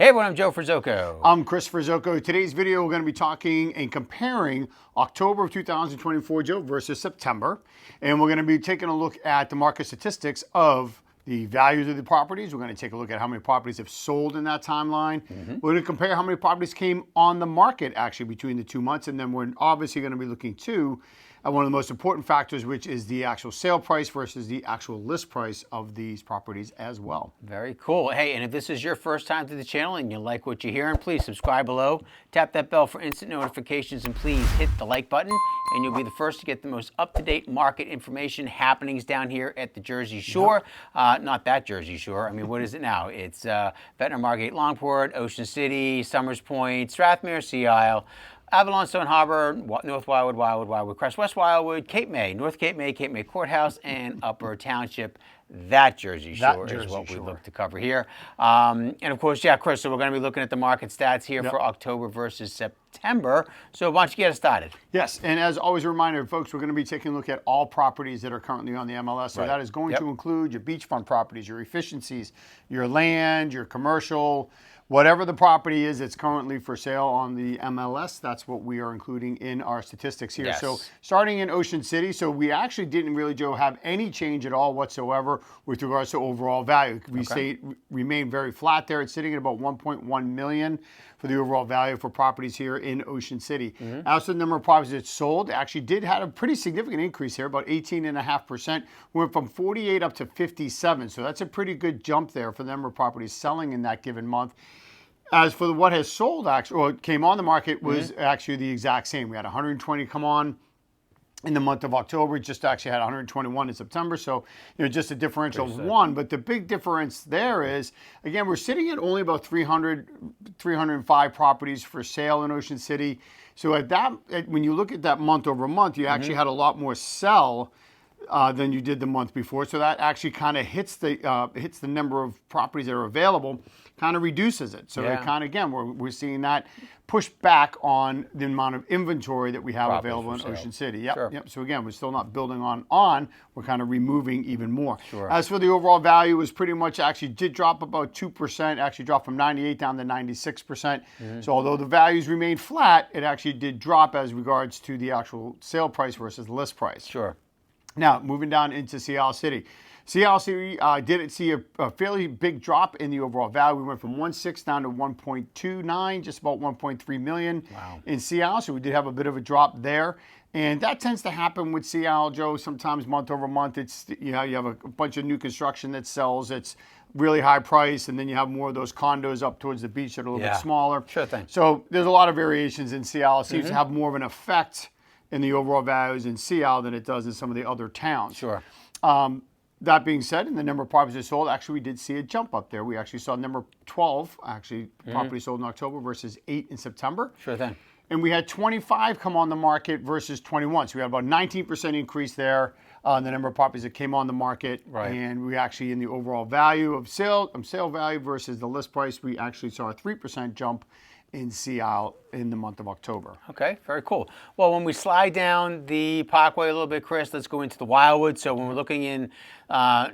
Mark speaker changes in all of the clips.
Speaker 1: Hey everyone, I'm Joe Ferzoco.
Speaker 2: I'm Chris Ferzoco. Today's video, we're going to be talking and comparing October of 2024, Joe, versus September. And we're going to be taking a look at the market statistics of the values of the properties. We're going to take a look at how many properties have sold in that timeline. We're going to compare how many properties came on the market actually between the 2 months. And then we're obviously going to be looking too at one of the most important factors, which is the actual sale price versus the actual list price of these properties as well.
Speaker 1: Very cool. Hey, and if this is your first time to the channel and you like what you're hearing, please subscribe below, tap that bell for instant notifications, and please hit the like button, and you'll be the first to get the most up-to-date market information happenings down here at the Jersey Shore. Not that Jersey Shore. I mean, what is it now? It's Ventnor, Margate, Longport, Ocean City, Somers Point, Strathmere, Sea Isle, Avalon, Stone Harbor, North Wildwood, Wildwood Crest, West Wildwood, Cape May, North Cape May Courthouse, and Upper Township. That Jersey Shore is what we look to cover here. And of course, yeah, Chris, so we're going to be looking at the market stats here for October versus September. So why don't you get us started?
Speaker 2: Yes, and as always, a reminder, folks, we're going to be taking a look at all properties that are currently on the MLS. So that is going to include your beachfront properties, your efficiencies, your land, your commercial, whatever the property is that's currently for sale on the MLS, that's what we are including in our statistics here.
Speaker 1: Yes.
Speaker 2: So starting in Ocean City, so we actually didn't really, Joe, have any change at all whatsoever with regards to overall value. We remain very flat there. It's sitting at about 1.1 million for the overall value for properties here in Ocean City. As for the number of properties that sold, actually did have a pretty significant increase here, about 18.5%. Went from 48 up to 57. So that's a pretty good jump there for the number of properties selling in that given month. As for what has sold, actually, or came on the market, was actually the exact same. We had 120 come on in the month of October. We just actually had 121 in September. So, just a differential of one. But the big difference there is, again, we're sitting at only about 305 properties for sale in Ocean City. So when you look at that month over month, you actually had a lot more sell than you did the month before. So that actually kind of hits the number of properties that are available, kind of reduces it. So it kind of, again, we're seeing that push back on the amount of inventory that we have available in Ocean City. Yep. So again, we're still not building on. We're kind of removing even more. As for the overall value, it was pretty much actually did drop about 2%, actually dropped from 98 down to 96%. So although the values remained flat, it actually did drop as regards to the actual sale price versus list price. Now, moving down into Sea Isle City. Sea Isle City did see a fairly big drop in the overall value. We went from 1.6 down to 1.29, just about 1.3 million in Sea Isle. So we did have a bit of a drop there. And that tends to happen with Sea Isle, Joe, sometimes month over month. It's, you have a bunch of new construction that sells. It's really high price, and then you have more of those condos up towards the beach that are a little bit smaller. So there's a lot of variations in Sea Isle. It seems to have more of an effect in the overall values in Sea Isle than it does in some of the other towns. That being said, in the number of properties that sold, actually we did see a jump up there. We actually saw number 12, properties sold in October versus 8 in September. And we had 25 come on the market versus 21. So we had about 19% increase there on the number of properties that came on the market. And we actually, in the overall value of sale value versus the list price, we actually saw a 3% jump in Sea Isle in the month of October.
Speaker 1: Okay, very cool. Well, when we slide down the parkway a little bit, Chris, let's go into the Wildwood. So when we're looking in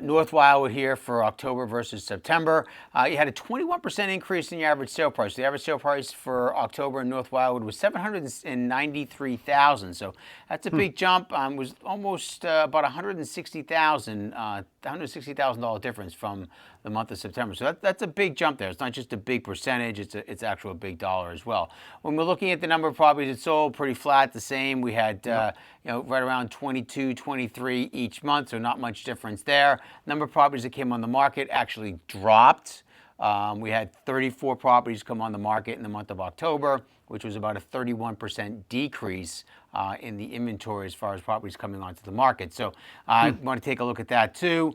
Speaker 1: North Wildwood here for October versus September, you had a 21% increase in the average sale price. The average sale price for October in North Wildwood was $793,000. So that's a big jump. It was almost about $160,000 difference from the month of September. So that's a big jump there. It's not just a big percentage, it's actually a big dollar as well. When we're looking at the number of properties that sold, pretty flat, the same. We had right around 22, 23 each month, so not much difference there. Number of properties that came on the market actually dropped. We had 34 properties come on the market in the month of October, which was about a 31% decrease in the inventory as far as properties coming onto the market. So I want to take a look at that too.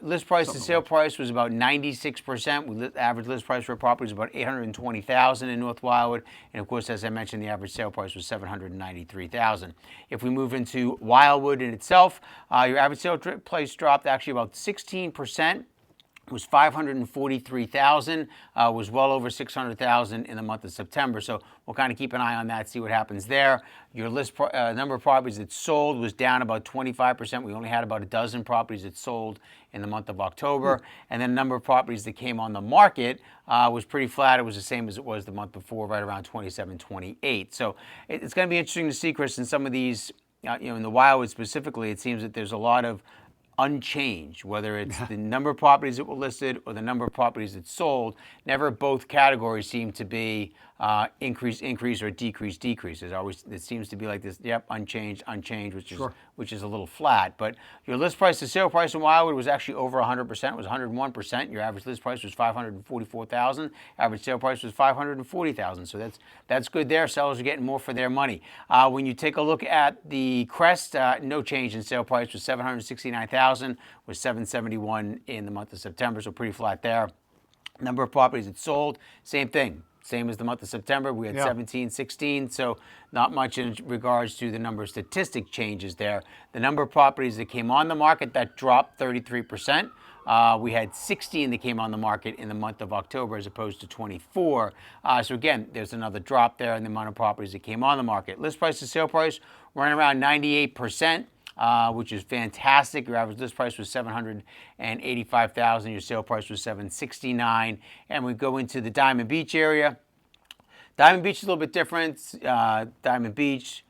Speaker 1: List price to sale price was about 96%. Average list price for a property was about $820,000 in North Wildwood. And of course, as I mentioned, the average sale price was $793,000. If we move into Wildwood in itself, your average sale price dropped actually about 16%. was 543,000, was well over 600,000 in the month of September. So we'll kind of keep an eye on that, see what happens there. Your number of properties that sold was down about 25%. We only had about a dozen properties that sold in the month of October. And then the number of properties that came on the market was pretty flat. It was the same as it was the month before, right around 27, 28. So it's going to be interesting to see, Chris, in some of these, in the Wildwood specifically, it seems that there's a lot of unchanged, whether it's the number of properties that were listed or the number of properties that sold. Never both categories seem to be increase, or decrease. There's always, it seems to be like this, unchanged, which is a little flat. But your list price to sale price in Wildwood was actually over 100%. It was 101%. Your average list price was $544,000. Average sale price was $540,000. So that's good there. Sellers are getting more for their money. When you take a look at the Crest, no change in sale price, was $769,000, was $771 in the month of September. So pretty flat there. Number of properties that sold, same thing. Same as the month of September, we had 17, 16, so not much in regards to the number of statistic changes there. The number of properties that came on the market, that dropped 33%. We had 16 that came on the market in the month of October as opposed to 24. So again, there's another drop there in the amount of properties that came on the market. List price to sale price running around 98%. Which is fantastic. Your average list price was $785,000. Your sale price was $769,000. And we go into the Diamond Beach area. Diamond Beach is a little bit different. Diamond Beach,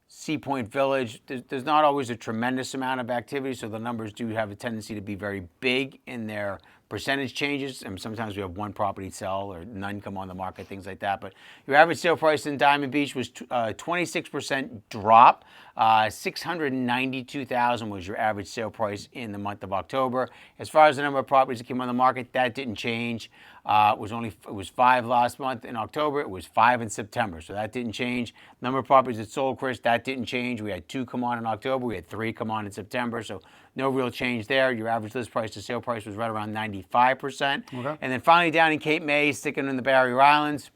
Speaker 1: Sea Point Village. There's not always a tremendous amount of activity, so the numbers do have a tendency to be very big in their percentage changes, and sometimes we have one property sell or none come on the market, things like that. But your average sale price in Diamond Beach was 26% drop. $692,000 was your average sale price in the month of October. As far as the number of properties that came on the market, that didn't change. It was 5 last month in October. It was 5 in September, so that didn't change. Number of properties that sold, Chris, that didn't change. We had 2 come on in October. We had 3 come on in September, so no real change there. Your average list price to sale price was right around 95%. Okay. And then finally down in Cape May, sticking in the Barrier Islands,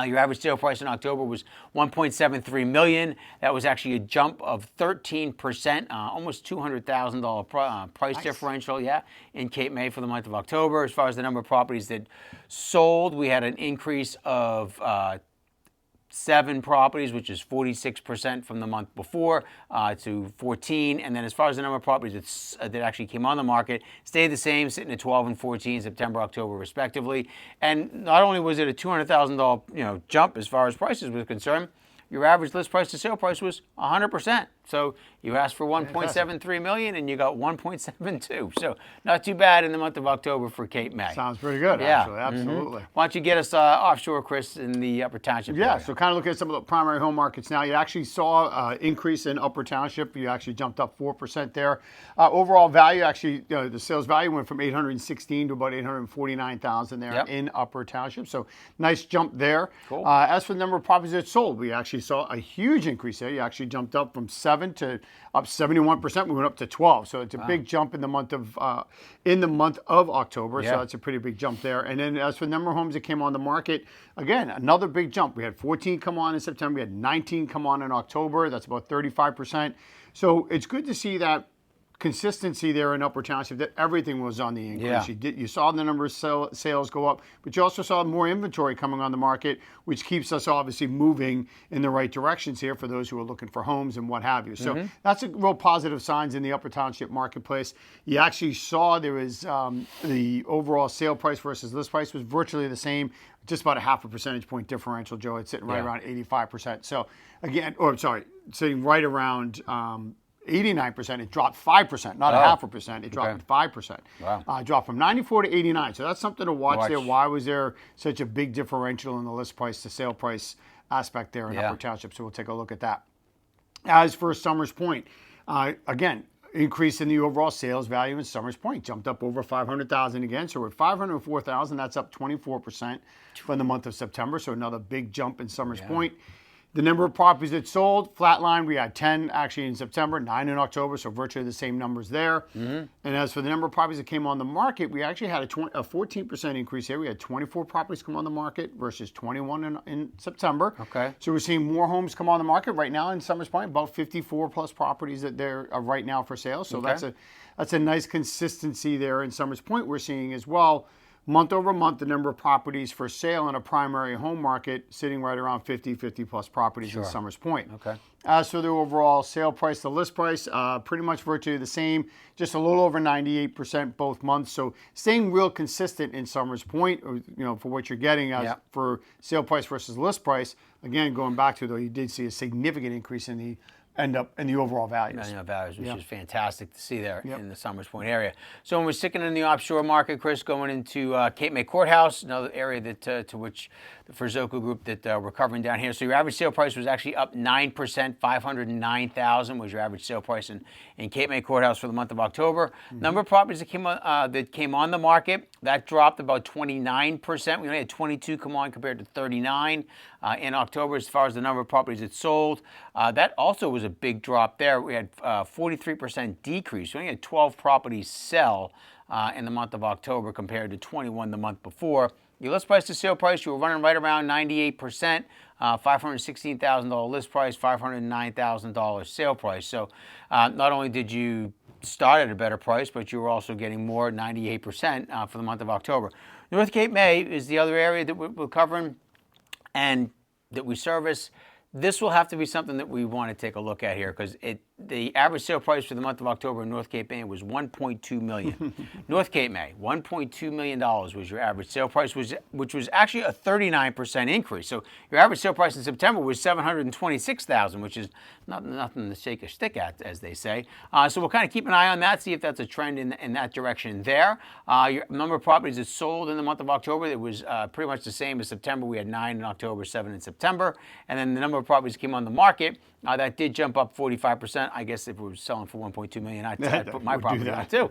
Speaker 1: your average sale price in October was $1.73 million. That was actually a jump of 13%, almost $200,000 price differential, in Cape May for the month of October. As far as the number of properties that sold, we had an increase of 7 properties, which is 46% from the month before, to 14. And then as far as the number of properties that actually came on the market, stayed the same, sitting at 12 and 14, September, October, respectively. And not only was it a $200,000 jump as far as prices were concerned, your average list price to sale price was 100%. So you asked for $1.73 million and you got $1.72. So not too bad in the month of October for Cape May.
Speaker 2: Sounds pretty good, actually. Absolutely.
Speaker 1: Why don't you get us offshore, Chris, in the Upper Township area?
Speaker 2: So kind of looking at some of the primary home markets now. You actually saw an increase in Upper Township. You actually jumped up 4% there. Overall value, actually, the sales value went from $816,000 to about $849,000 there in Upper Township. So nice jump there. Cool. As for the number of properties that sold, we actually saw a huge increase there. You actually jumped up from 7 to up 71%. We went up to 12. So it's a big jump in the month of October. So that's a pretty big jump there. And then as for the number of homes that came on the market, again, another big jump. We had 14 come on in September. We had 19 come on in October. That's about 35%. So it's good to see that consistency there in Upper Township, that everything was on the increase. You saw the number of sales go up, but you also saw more inventory coming on the market, which keeps us obviously moving in the right directions here for those who are looking for homes and what have you. So that's a real positive signs in the Upper Township marketplace. You actually saw there was the overall sale price versus list price was virtually the same, just about a half a percentage point differential, Joe. It's sitting right around 85%. So again, sitting right around 89%, it dropped 5%, not a half a percent. It dropped 5%. Wow. Dropped from 94 to 89. So that's something to watch there. Why was there such a big differential in the list price to sale price aspect there in Upper Township? So we'll take a look at that. As for Summers Point, again, increase in the overall sales value in Summers Point, jumped up over $500,000 again. So we're at $504,000. That's up 24% from the month of September. So another big jump in Summers Point. The number of properties that sold, flatline, we had 10 actually in September, 9 in October, so virtually the same numbers there. And as for the number of properties that came on the market, we actually had a 14% increase here. We had 24 properties come on the market versus 21 in September.
Speaker 1: Okay.
Speaker 2: So we're seeing more homes come on the market right now in Summers Point, about 54 plus properties that there are right now for sale. So that's a nice consistency there in Summers Point we're seeing as well. Month over month, the number of properties for sale in a primary home market sitting right around 50 plus properties in Summers Point.
Speaker 1: Okay.
Speaker 2: As for the overall sale price, the list price, pretty much virtually the same, just a little over 98% both months. So staying real consistent in Summers Point, for what you're getting as for sale price versus list price. Again, going back to though, you did see a significant increase in the overall values.
Speaker 1: Which is fantastic to see there in the Summers Point area. So when we're sticking in the offshore market, Chris, going into Cape May Courthouse, another area that to which the Ferzoco group that we're covering down here. So your average sale price was actually up 9%, $509,000 was your average sale price in Cape May Courthouse for the month of October. Number of properties that came on the market, that dropped about 29%. We only had 22 come on compared to 39 in October as far as the number of properties that sold. That also was a big drop there. We had 43% decrease. We only had 12 properties sell in the month of October compared to 21 the month before. Your list price to sale price, you were running right around 98%, $516,000 list price, $509,000 sale price. So not only did you start at a better price, but you were also getting more, 98% for the month of October. North Cape May is the other area that we're covering and that we service. This will have to be something that we want to take a look at here because the average sale price for the month of October in North Cape May was $1.2 million. North Cape May, $1.2 million was your average sale price, which was actually a 39% increase. So your average sale price in September was $726,000, which is nothing to shake a stick at, as they say. So we'll kind of keep an eye on that, see if that's a trend in that direction there. Your number of properties that sold in the month of October, it was pretty much the same as September. We had 9 in October, 7 in September. And then the number of properties that came on the market, that did jump up 45%. I guess if we were selling for $1.2 million, I'd put my property on it too.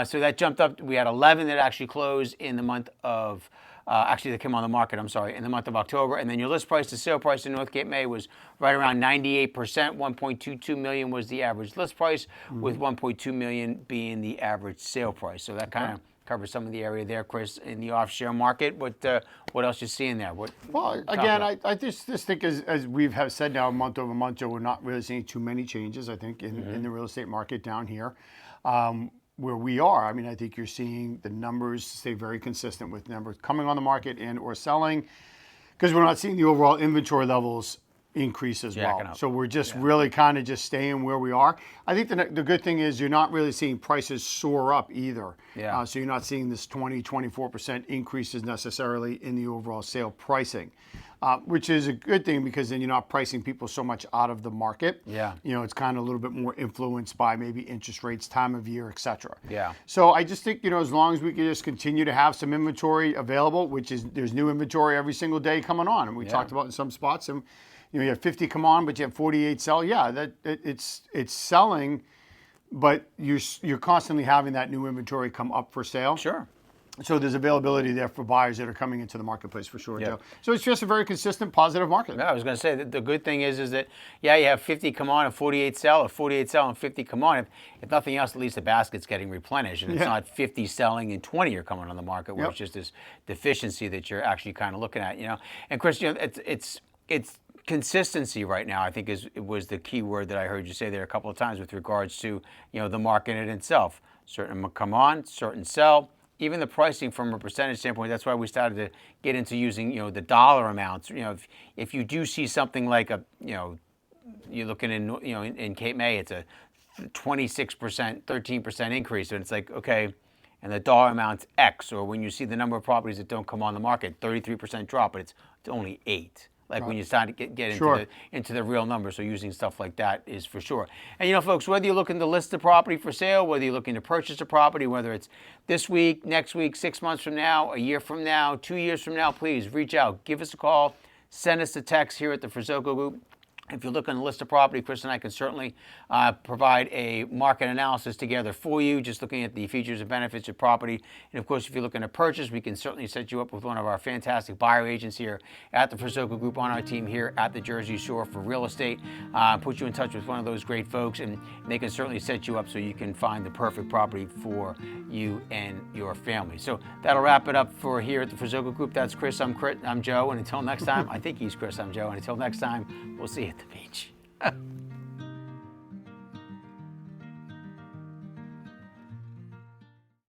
Speaker 1: So that jumped up. We had 11 that actually closed in the month of, that came on the market, in the month of October. And then your list price to sale price in North Cape May was right around 98%. $1.22 million was the average list price, with $1.2 million being the average sale price. So that kind of covers some of the area there, Chris, in the offshore market. What else you seeing there?
Speaker 2: Well, again, I just think as we have said now month over month, Joe, we're not really seeing too many changes, I think, in the real estate market down here. Where we are, I think you're seeing the numbers stay very consistent with numbers coming on the market and or selling, because we're not seeing the overall inventory levels increase as well. So we're just really kind of just staying where we are. I think the good thing is you're not really seeing prices soar up either. So you're not seeing this 24% increases necessarily in the overall sale pricing, which is a good thing because then you're not pricing people so much out of the market. It's kind of a little bit more influenced by maybe interest rates, time of year, etc. So I just think, as long as we can just continue to have some inventory available, which is there's new inventory every single day coming on, and we talked about in some spots, and you have 50 come on, but you have 48 sell. It's selling, but you're constantly having that new inventory come up for sale. So there's availability there for buyers that are coming into the marketplace for sure, Joe. So it's just a very consistent, positive market.
Speaker 1: I was going to say that the good thing is that, you have 50 come on and 48 sell, or 48 sell and 50 come on. If nothing else, at least the basket's getting replenished, and it's not 50 selling and 20 are coming on the market, where it's just this deficiency that you're actually kind of looking at, And Chris, it's consistency right now, I think, was the key word that I heard you say there a couple of times with regards to, the market in itself. Certain come on, certain sell. Even the pricing from a percentage standpoint, that's why we started to get into using, the dollar amounts. If you do see something like you're looking in Cape May, it's a 26%, 13% increase, and it's like, okay, and the dollar amount's X. Or when you see the number of properties that don't come on the market, 33% drop, but it's only 8. When you start to get into the real numbers, so using stuff like that is for sure. And folks, whether you're looking to list a property for sale, whether you're looking to purchase a property, whether it's this week, next week, 6 months from now, a year from now, 2 years from now, please reach out, give us a call, send us a text here at the Ferzoco Group. If you're looking to list a property, Chris and I can certainly provide a market analysis together for you, just looking at the features and benefits of property. And of course, if you're looking to purchase, we can certainly set you up with one of our fantastic buyer agents here at the Ferzoco Group on our team here at the Jersey Shore for real estate. Put you in touch with one of those great folks, and they can certainly set you up so you can find the perfect property for you and your family. So that'll wrap it up for here at the Ferzoco Group. That's Chris. I'm Joe. And until next time, I think he's Chris. I'm Joe. And until next time, we'll see you at the beach.